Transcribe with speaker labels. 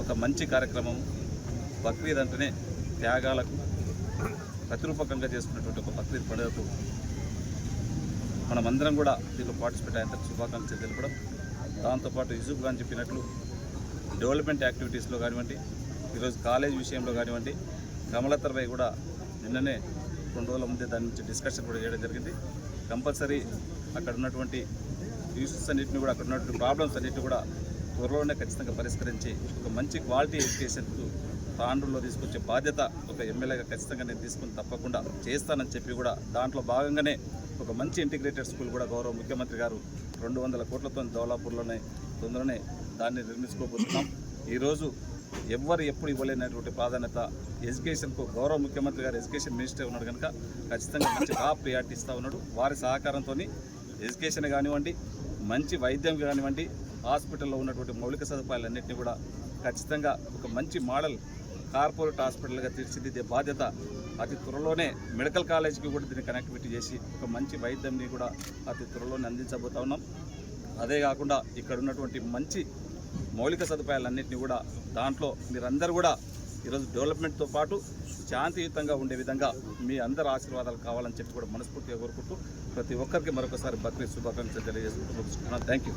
Speaker 1: ఒక మంచి కార్యక్రమం. బక్రీద్ అంటేనే త్యాగాలకు ప్రతిరూపకంగా చేసుకున్నటువంటి ఒక బక్రీద్ పండుగకు మనమందరం కూడా దీంట్లో పార్టిసిపేట్ అయ్యేందుకు శుభాకాంక్షలు తెలపడం. దాంతోపాటు యూసుఫ్ ఖాన్ చెప్పినట్లు డెవలప్మెంట్ యాక్టివిటీస్లో కానివ్వండి, ఈరోజు కాలేజ్ విషయంలో కానివ్వండి, కమలతర్పై కూడా నిన్ననే 2 రోజుల ముందే దాని నుంచి డిస్కషన్ కూడా చేయడం జరిగింది. కంపల్సరీ అక్కడ ఉన్నటువంటి ఇష్యూస్ అన్నింటినీ కూడా, అక్కడ ఉన్నటువంటి ప్రాబ్లమ్స్ అన్నింటినీ కూడా త్వరలోనే ఖచ్చితంగా పరిష్కరించి ఒక మంచి క్వాలిటీ ఎడ్యుకేషన్కు తాండ్రుల్లో తీసుకొచ్చే బాధ్యత ఒక ఎమ్మెల్యేగా ఖచ్చితంగా నేను తీసుకుని తప్పకుండా చేస్తానని చెప్పి కూడా దాంట్లో భాగంగానే ఒక మంచి ఇంటిగ్రేటెడ్ స్కూల్ కూడా గౌరవ ముఖ్యమంత్రి గారు 200 కోట్లతో దౌలాపూర్లోనే తొందరనే దాన్ని నిర్మించుకోబోతున్నాం. ఈరోజు ఎప్పుడు ఇవ్వలేనటువంటి ప్రాధాన్యత ఎడ్యుకేషన్కు గౌరవ ముఖ్యమంత్రి గారు ఎడ్యుకేషన్ మినిస్టర్ ఉన్నాడు కనుక ఖచ్చితంగా మంచి టాప్ ప్రియారిటీ ఇస్తూ ఉన్నాడు. వారి సహకారంతో ఎడ్యుకేషన్ కానివ్వండి, మంచి వైద్యం కానివ్వండి, హాస్పిటల్లో ఉన్నటువంటి మౌలిక సదుపాయాలన్నింటినీ కూడా ఖచ్చితంగా ఒక మంచి మోడల్ కార్పొరేట్ హాస్పిటల్గా తీర్చిదిద్దే బాధ్యత అతి త్వరలోనే మెడికల్ కాలేజ్కి కూడా దీన్ని కనెక్టివిటీ చేసి ఒక మంచి వైద్యంని కూడా అతి త్వరలోనే అందించబోతా ఉన్నాం. అదే కాకుండా ఇక్కడ ఉన్నటువంటి మంచి మౌలిక సదుపాయాలన్నింటినీ కూడా దాంట్లో మీరందరూ కూడా ఈరోజు డెవలప్మెంట్తో పాటు శాంతియుతంగా ఉండే విధంగా మీ అందరి ఆశీర్వాదాలు కావాలని చెప్పి కూడా మనస్ఫూర్తిగా కోరుకుంటూ ప్రతి ఒక్కరికి మరొకసారి బక్రీద్ శుభాకాంక్షలు తెలియజేసుకుంటూ ముగిస్తున్నాను. Thank you.